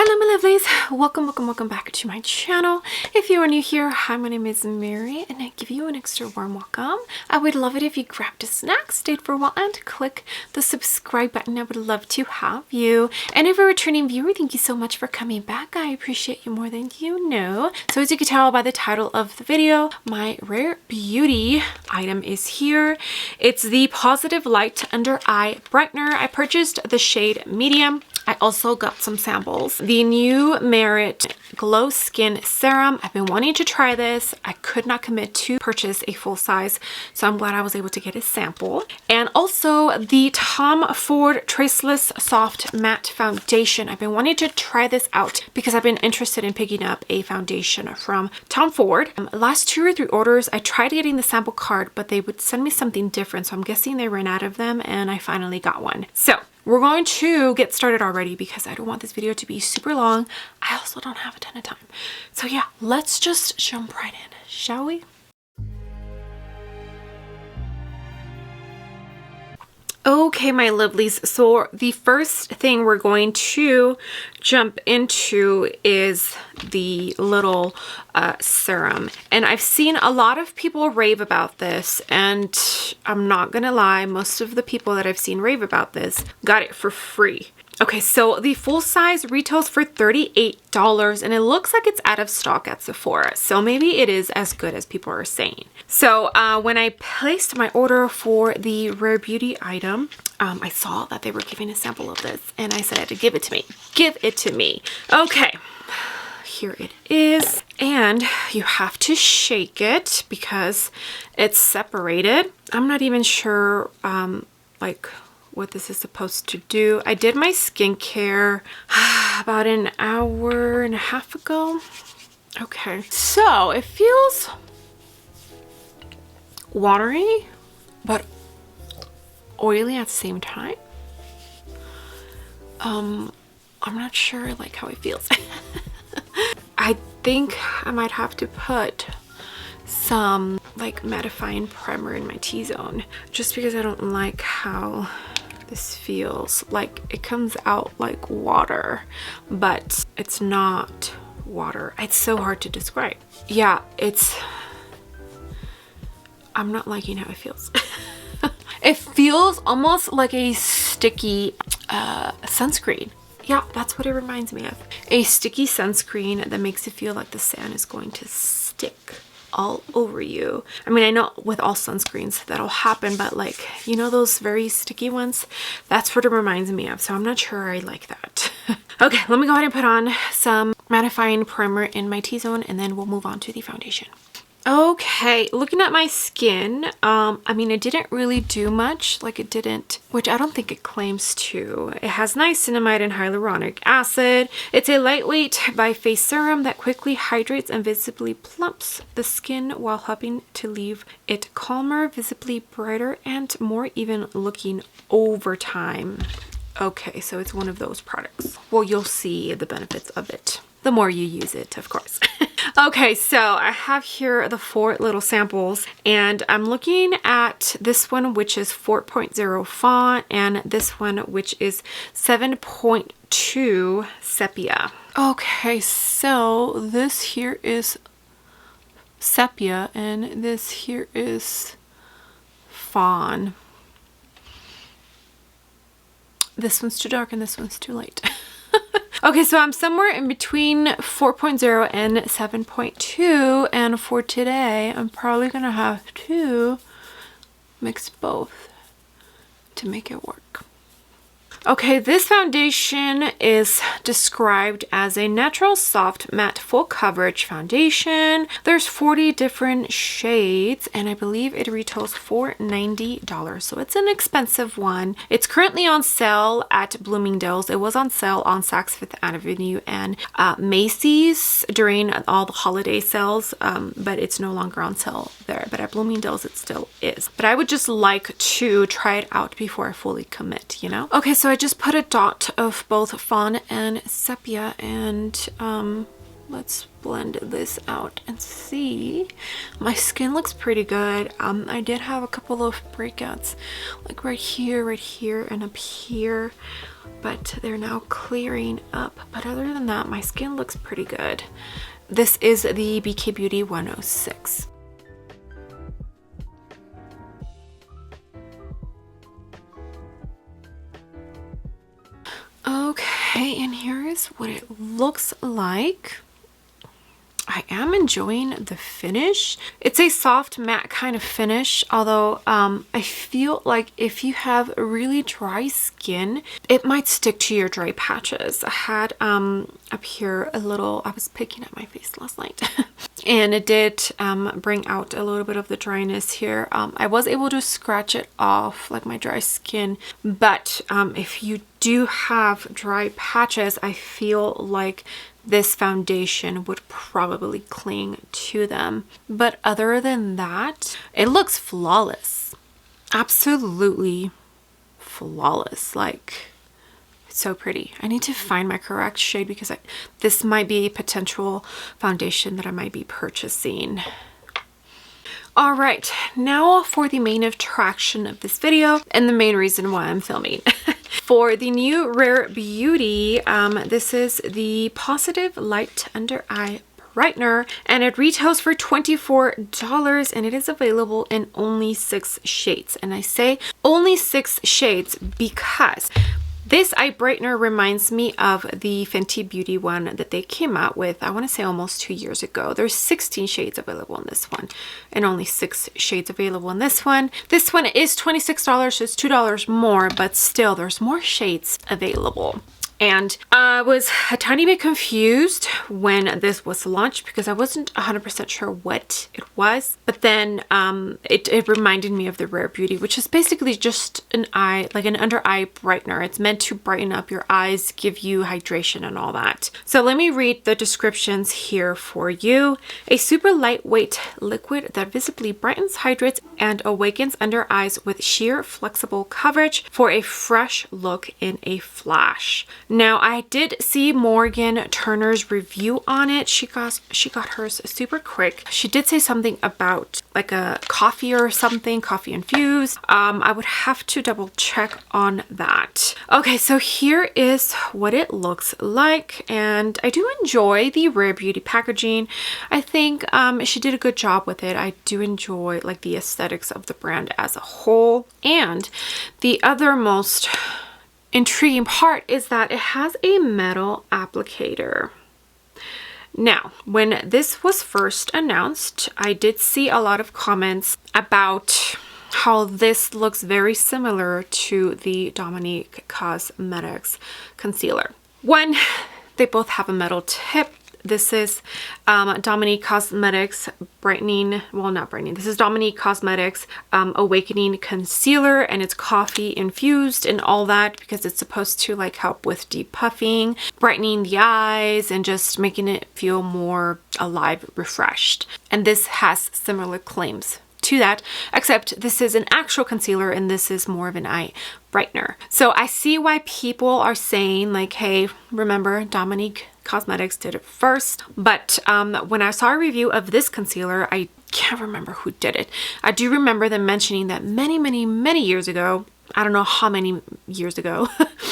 Hello my lovelies, welcome back to my channel. If you are new here, hi, my name is Mary and I give you an extra warm welcome. I would love it if you grabbed a snack, stayed for a while and click the subscribe button. I would love to have you. And if you're a returning viewer, thank you so much for coming back. I appreciate you more than you know. So as you can tell by the title of the video, my rare beauty item is here. It's the Positive Light Under Eye Brightener. I purchased the shade medium. I also got some samples. The new Merit Glow Skin Serum. I've been wanting to try this. I could not commit to purchase a full size, so I'm glad I was able to get a sample. And also the Tom Ford Traceless Soft Matte Foundation. I've been wanting to try this out because I've been interested in picking up a foundation from Tom Ford. Last 2 or 3 orders, I tried getting the sample card, but they would send me something different, so I'm guessing they ran out of them and I finally got one. So we're going to get started already because I don't want this video to be super long. I also don't have a ton of time. So yeah, let's just jump right in, shall we? Okay, my lovelies, so the first thing we're going to jump into is the little serum. And I've seen a lot of people rave about this, and I'm not gonna lie, most of the people that I've seen rave about this got it for free. Okay, so the full size retails for $38 and it looks like it's out of stock at Sephora. So maybe it is as good as people are saying. So when I placed my order for the Rare Beauty item, I saw that they were giving a sample of this and I said, give it to me, give it to me. Okay, here it is. And you have to shake it because it's separated. I'm not even sure what this is supposed to do. I did my skincare about an hour and a half ago. Okay, so it feels watery but oily at the same time. I'm not sure like how it feels. I think I might have to put some like mattifying primer in my T-zone just because I don't like how this feels. Like it comes out like water, but it's not water. It's so hard to describe. Yeah, I'm not liking how it feels. It feels almost like a sticky sunscreen. Yeah, that's what it reminds me of. A sticky sunscreen that makes it feel like the sand is going to stick all over you. I mean, I know with all sunscreens that'll happen, but like, you know, those very sticky ones, that's what it reminds me of. So I'm not sure I like that. Okay, let me go ahead and put on some mattifying primer in my T-zone and then we'll move on to the foundation. Okay, looking at my skin, I mean, it didn't really do much, like it didn't, which I don't think it claims to. It has niacinamide and hyaluronic acid. It's a lightweight by face serum that quickly hydrates and visibly plumps the skin while helping to leave it calmer, visibly brighter, and more even looking over time. Okay, so it's one of those products. Well, you'll see the benefits of it the more you use it, of course. Okay, so I have here the 4 little samples and I'm looking at this one, which is 4.0 font, and this one, which is 7.2 sepia. Okay, so this here is sepia and this here is fawn. This one's too dark and this one's too light. Okay, so I'm somewhere in between 4.0 and 7.2, and for today I'm probably gonna have to mix both to make it work. Okay, this foundation is described as a natural soft matte full coverage foundation. There's 40 different shades and I believe it retails for $90, so it's an expensive one. It's currently on sale at Bloomingdale's. It was on sale on Saks Fifth Avenue and Macy's during all the holiday sales, but it's no longer on sale there, but at Bloomingdale's it still is. But I would just like to try it out before I fully commit, you know? Okay, so I just put a dot of both fawn and sepia and let's blend this out and see. My skin looks pretty good. I did have a couple of breakouts, like right here, and up here, but they're now clearing up. But other than that, my skin looks pretty good. This is the BK Beauty 106. Okay, and here is what it looks like. I am enjoying the finish. It's a soft matte kind of finish, although I feel like if you have really dry skin, it might stick to your dry patches. I had up here a little, I was picking at my face last night and it did bring out a little bit of the dryness here. I was able to scratch it off, like my dry skin, but if you do have dry patches, I feel like this foundation would probably cling to them. But other than that, it looks flawless. Absolutely flawless. Like, it's so pretty. I need to find my correct shade because this might be a potential foundation that I might be purchasing. All right, now for the main attraction of this video and the main reason why I'm filming. For the new Rare Beauty, this is the Positive Light Under Eye Brightener, and it retails for $24 and it is available in only 6 shades. And I say only 6 shades because this eye brightener reminds me of the Fenty Beauty one that they came out with, I want to say almost 2 years ago. There's 16 shades available in this one and only 6 shades available in this one. This one is $26, so it's $2 more, but still there's more shades available. And I was a tiny bit confused when this was launched because I wasn't 100% sure what it was. But then it reminded me of the Rare Beauty, which is basically just an eye, like an under eye brightener. It's meant to brighten up your eyes, give you hydration and all that. So let me read the descriptions here for you. A super lightweight liquid that visibly brightens, hydrates, and awakens under eyes with sheer flexible coverage for a fresh look in a flash. Now, I did see Morgan Turner's review on it. She got hers super quick. She did say something about like a coffee or something, coffee infused. I would have to double check on that. Okay, so here is what it looks like, and I do enjoy the Rare Beauty packaging. I think she did a good job with it. I do enjoy like the aesthetics of the brand as a whole. And the other most intriguing part is that it has a metal applicator. Now, when this was first announced, I did see a lot of comments about how this looks very similar to the Dominique Cosmetics concealer. One, they both have a metal tip. This is Dominique Cosmetics brightening, well, not brightening, this is Dominique Cosmetics awakening concealer, and it's coffee infused and all that because it's supposed to like help with depuffing, brightening the eyes, and just making it feel more alive, refreshed. And this has similar claims to that, except this is an actual concealer and this is more of an eye brightener. So I see why people are saying like, hey, remember Dominique Cosmetics did it first. But when I saw a review of this concealer, I can't remember who did it. I do remember them mentioning that many years ago, I don't know how many years ago,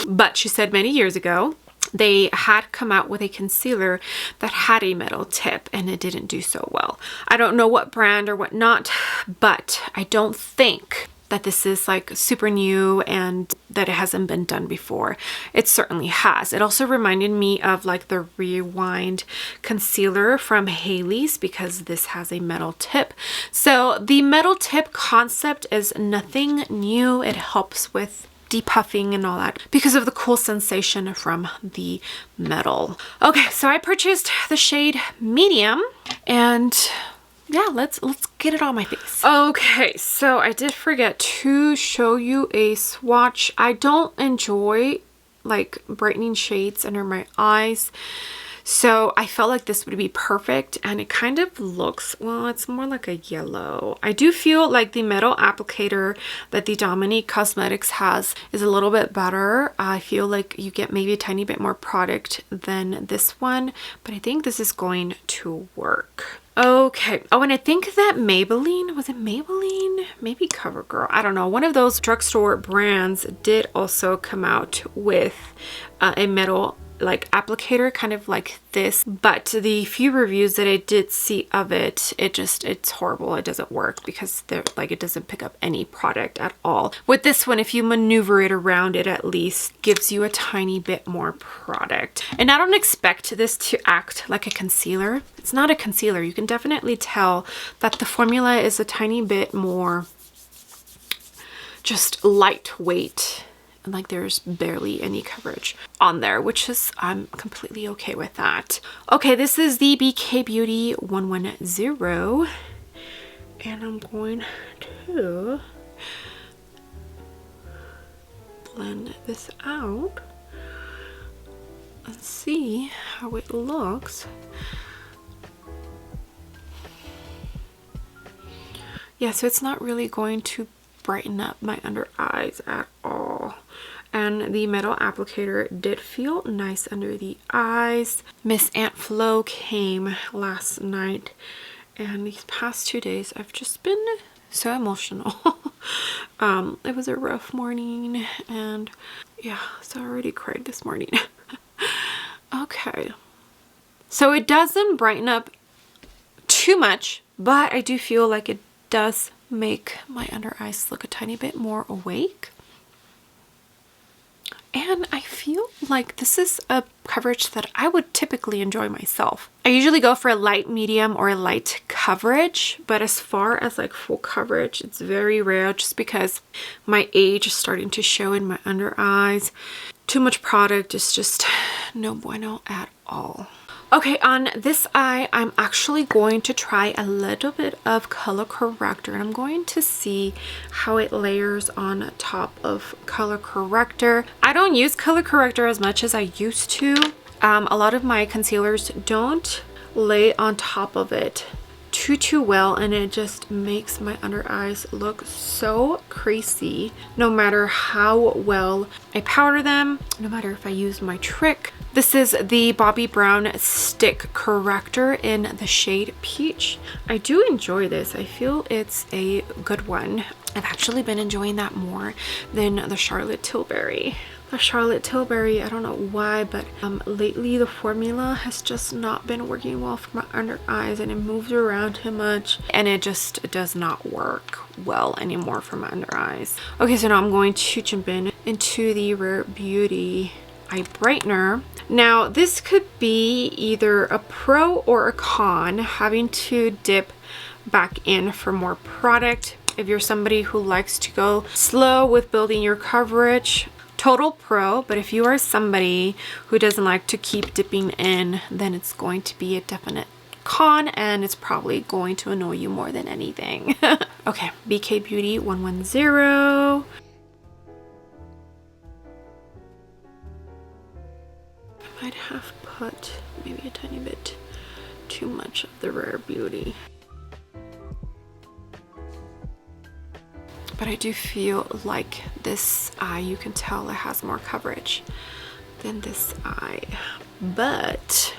but she said many years ago, they had come out with a concealer that had a metal tip and it didn't do so well. I don't know what brand or what not, but I don't think that this is like super new and that it hasn't been done before. It certainly has. It also reminded me of like the Rewind concealer from Hailey's because this has a metal tip. So the metal tip concept is nothing new. It helps with depuffing and all that because of the cool sensation from the metal. Okay, so I purchased the shade medium, and yeah, let's get it on my face. Okay, so I did forget to show you a swatch. I don't enjoy like brightening shades under my eyes, So I felt like this would be perfect, and it kind of looks, well, it's more like a yellow. I do feel like the metal applicator that the Dominique Cosmetics has is a little bit better. I feel like you get maybe a tiny bit more product than this one, but I think this is going to work. Okay. Oh, and I think that Maybelline, was it Maybelline? Maybe CoverGirl. I don't know. One of those drugstore brands did also come out with a metal like applicator, kind of like this, but the few reviews that I did see of it, it's horrible. It doesn't work because they're like, it doesn't pick up any product at all. With this one, if you maneuver it around, it at least gives you a tiny bit more product. And I don't expect this to act like a concealer. It's not a concealer. You can definitely tell that the formula is a tiny bit more just lightweight. Like there's barely any coverage on there, which is, I'm completely okay with that. Okay, this is the BK Beauty 110, and I'm going to blend this out and see how it looks. Yeah, so it's not really going to brighten up my under eyes at all, and the metal applicator did feel nice under the eyes. Miss Aunt Flo came last night, and these past 2 days I've just been so emotional. It was a rough morning, and yeah, so I already cried this morning. Okay, so it doesn't brighten up too much, but I do feel like it does make my under eyes look a tiny bit more awake. And I feel like this is a coverage that I would typically enjoy myself. I usually go for a light, medium, or a light coverage, but as far as like full coverage, it's very rare just because my age is starting to show in my under eyes. Too much product is just no bueno at all. Okay, on this eye, I'm actually going to try a little bit of color corrector, and I'm going to see how it layers on top of color corrector. I don't use color corrector as much as I used to. A lot of my concealers don't lay on top of it too well, and it just makes my under eyes look so creasy no matter how well I powder them, no matter if I use my trick. This is the Bobbi Brown Stick Corrector in the shade Peach. I do enjoy this. I feel it's a good one. I've actually been enjoying that more than the Charlotte Tilbury. The Charlotte Tilbury, I don't know why, but lately the formula has just not been working well for my under eyes, and it moves around too much, and it just does not work well anymore for my under eyes. Okay, so now I'm going to jump into the Rare Beauty eye brightener. Now this could be either a pro or a con, having to dip back in for more product. If you're somebody who likes to go slow with building your coverage, total pro. But if you are somebody who doesn't like to keep dipping in, then it's going to be a definite con, and it's probably going to annoy you more than anything. Okay, BK Beauty 110. I might have put maybe a tiny bit too much of the Rare Beauty, but I do feel like this eye, you can tell it has more coverage than this eye. But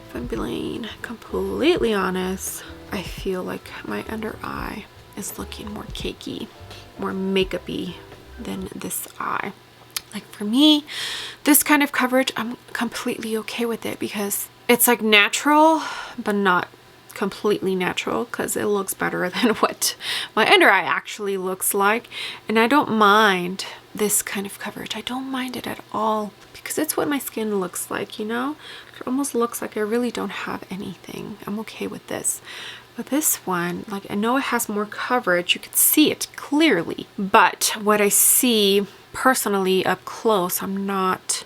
if I'm being completely honest, I feel like my under eye is looking more cakey, more makeup-y than this eye. Like for me, this kind of coverage, I'm completely okay with it because it's like natural, but not completely natural, because it looks better than what my under eye actually looks like. And I don't mind this kind of coverage. I don't mind it at all because it's what my skin looks like, you know? It almost looks like I really don't have anything. I'm okay with this. But this one, like, I know it has more coverage. You can see it clearly, but what I see personally up close, I'm not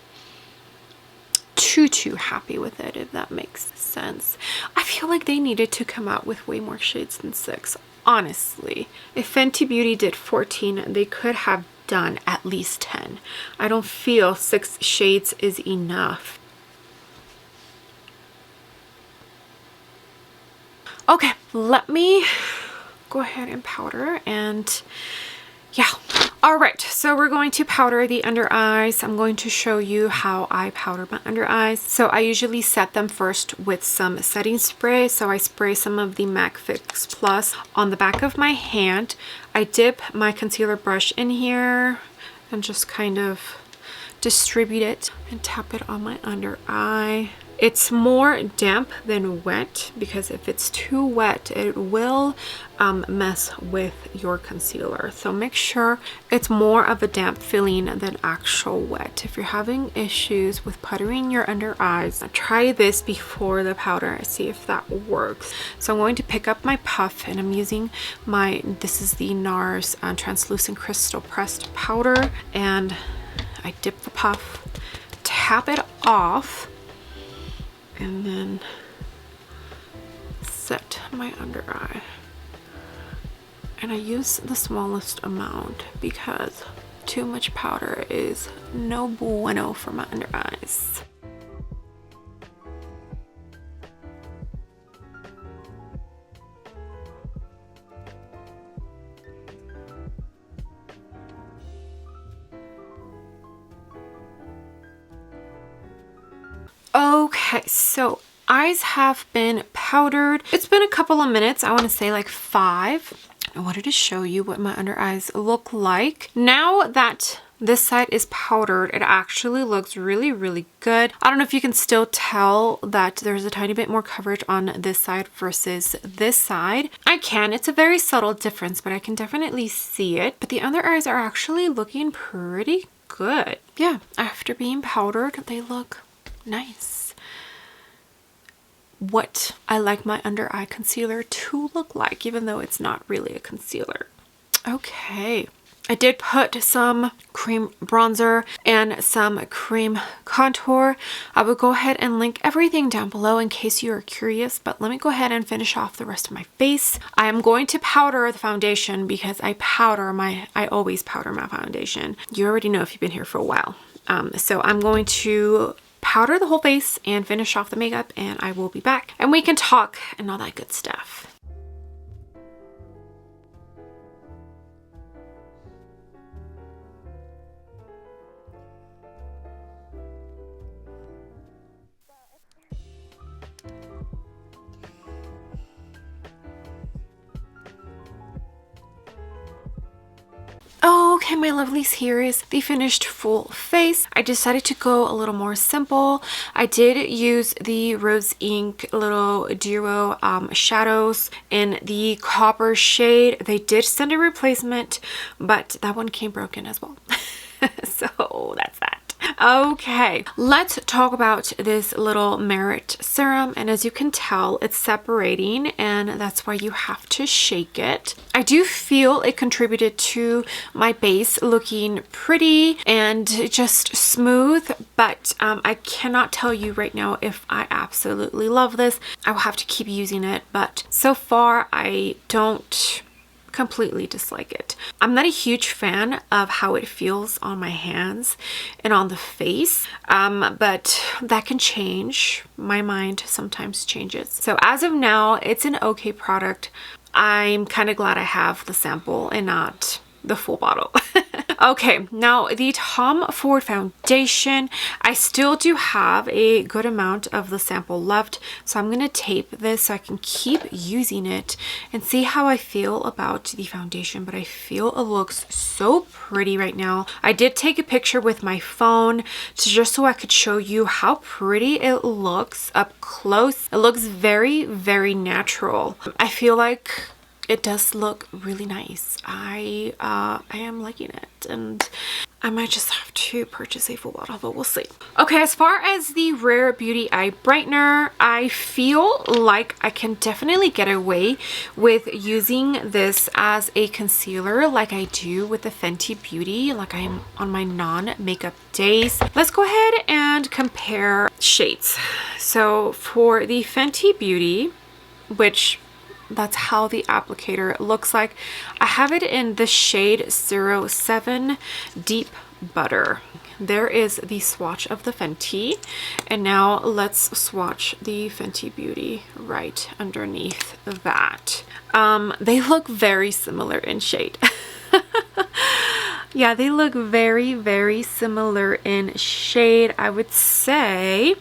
too happy with it, if that makes sense. I feel like they needed to come out with way more shades than 6, honestly. If Fenty Beauty did 14, they could have done at least 10. I don't feel 6 shades is enough. Okay, let me go ahead and powder, and yeah. All right, so we're going to powder the under eyes. I'm going to show you how I powder my under eyes. So I usually set them first with some setting spray. So I spray some of the MAC Fix Plus on the back of my hand. I dip my concealer brush in here and just kind of distribute it and tap it on my under eye. It's more damp than wet, because if it's too wet, it will mess with your concealer. So make sure it's more of a damp feeling than actual wet. If you're having issues with puttering your under eyes, try this before the powder, see if that works. So I'm going to pick up my puff, and I'm using this is the NARS translucent crystal pressed powder, and I dip the puff, tap it off, and then set my under eye. And I use the smallest amount because too much powder is no bueno for my under eyes. Okay, so eyes have been powdered. It's been a couple of minutes. I want to say like 5. I wanted to show you what my under eyes look like. Now that this side is powdered, it actually looks really, really good. I don't know if you can still tell that there's a tiny bit more coverage on this side versus this side. I can. It's a very subtle difference, but I can definitely see it. But the under eyes are actually looking pretty good. Yeah, after being powdered, they look nice. What I like my under eye concealer to look like, even though it's not really a concealer. Okay, I did put some cream bronzer and some cream contour. I will go ahead and link everything down below in case you are curious, but let me go ahead and finish off the rest of my face. I am going to powder the foundation because I always powder my foundation. You already know if you've been here for a while. So I'm going to powder the whole face and finish off the makeup, and I will be back and we can talk and all that good stuff. Okay, my lovelies, here is the finished full face. I decided to go a little more simple. I did use the Rose Ink little duo shadows in the copper shade. They did send a replacement, but that one came broken as well. So that's that. Okay, let's talk about this little Merit serum, and as you can tell, it's separating, and that's why you have to shake it. I do feel it contributed to my base looking pretty and just smooth, but I cannot tell you right now if I absolutely love this. I will have to keep using it, but so far I don't completely dislike it. I'm not a huge fan of how it feels on my hands and on the face, but that can change. My mind sometimes changes. So as of now, it's an okay product. I'm kind of glad I have the sample and not the full bottle. Okay, now the Tom Ford foundation. I still do have a good amount of the sample left, so I'm gonna tape this so I can keep using it and see how I feel about the foundation. But I feel it looks so pretty right now. I did take a picture with my phone just so I could show you how pretty it looks up close. It looks very, very natural. I feel like it does look really nice. I am liking it, and I might just have to purchase a full bottle, but we'll see. Okay, as far as the Rare Beauty Eye Brightener, I feel like I can definitely get away with using this as a concealer like I do with the Fenty Beauty, like I'm on my non-makeup days. Let's go ahead and compare shades. So for the Fenty Beauty, which that's how the applicator looks like, I have it in the shade 07 Deep butter. There is the swatch of the Fenty, and now let's swatch the Fenty Beauty right underneath that. They look very similar in shade. Yeah, they look very, very similar in shade. I would say,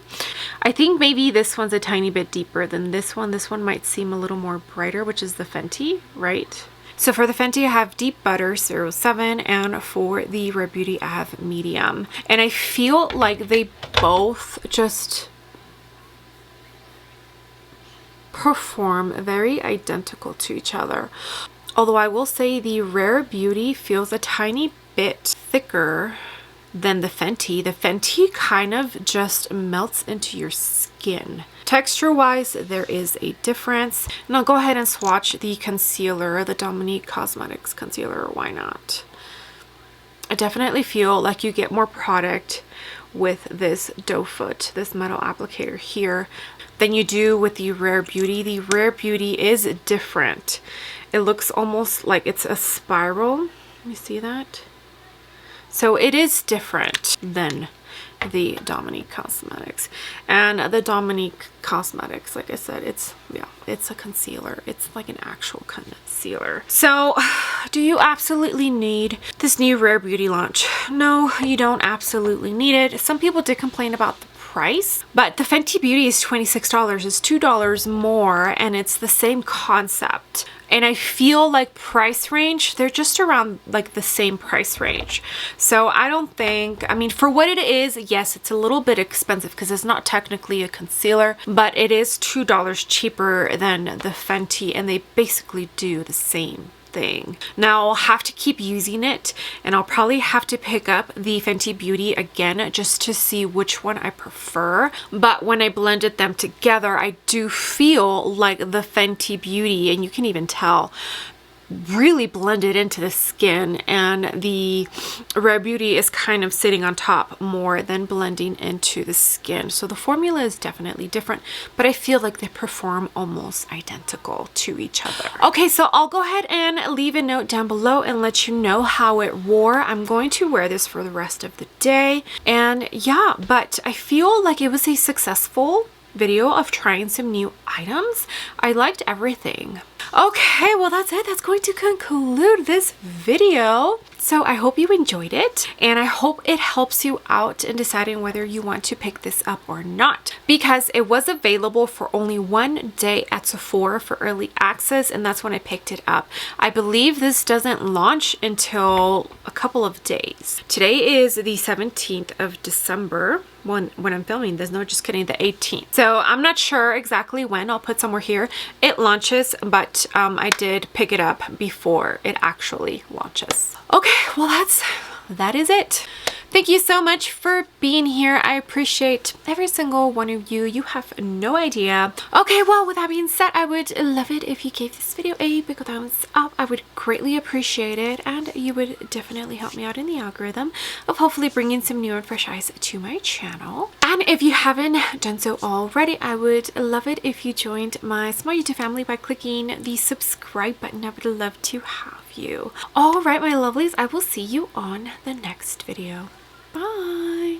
I think maybe this one's a tiny bit deeper than this one. This one might seem a little more brighter, which is the Fenty, right? So for the Fenty, I have Deep Butter 07, and for the Rare Beauty, I have Medium. And I feel like they both just perform very identical to each other. Although I will say the Rare Beauty feels a tiny bit thicker than the Fenty. The Fenty kind of just melts into your skin. Texture wise, there is a difference. And I'll go ahead and swatch the concealer, the Dominique Cosmetics concealer. Why not? I definitely feel like you get more product with this doe foot, this metal applicator here, than you do with the Rare Beauty. The Rare Beauty is different. It looks almost like it's a spiral. Let me see that. So it is different than the Dominique Cosmetics. And the Dominique Cosmetics, like I said, it's a concealer. It's like an actual concealer. So do you absolutely need this new Rare Beauty launch? No, you don't absolutely need it. Some people did complain about the price, but the Fenty Beauty is $26. It's $2 more, and it's the same concept. And I feel like price range, they're just around like the same price range. So I don't think, I mean, for what it is, yes, it's a little bit expensive because it's not technically a concealer, but it is $2 cheaper than the Fenty, and they basically do the same thing. Now I'll have to keep using it, and I'll probably have to pick up the Fenty Beauty again just to see which one I prefer. But when I blended them together, I do feel like the Fenty Beauty, and you can even tell, really blended into the skin, and the Rare Beauty is kind of sitting on top more than blending into the skin. So the formula is definitely different, but I feel like they perform almost identical to each other. Okay, so I'll go ahead and leave a note down below and let you know how it wore. I'm going to wear this for the rest of the day, and yeah, but I feel like it was a successful video of trying some new items. I liked everything. Okay, well that's it. That's going to conclude this video. So I hope you enjoyed it, and I hope it helps you out in deciding whether you want to pick this up or not, because it was available for only 1 day at Sephora for early access, and that's when I picked it up. I believe this doesn't launch until a couple of days. Today is the 17th of December when I'm filming this. No, just kidding, the 18th. So I'm not sure exactly when. I'll put somewhere here it launches, but I did pick it up before it actually launches. Okay, well that is it. Thank you so much for being here. I appreciate every single one of you. You have no idea. Okay, well, with that being said, I would love it if you gave this video a big thumbs up. I would greatly appreciate it, and you would definitely help me out in the algorithm of hopefully bringing some new and fresh eyes to my channel. And if you haven't done so already, I would love it if you joined my small YouTube family by clicking the subscribe button. I would love to have you. All right, my lovelies, I will see you on the next video. Bye.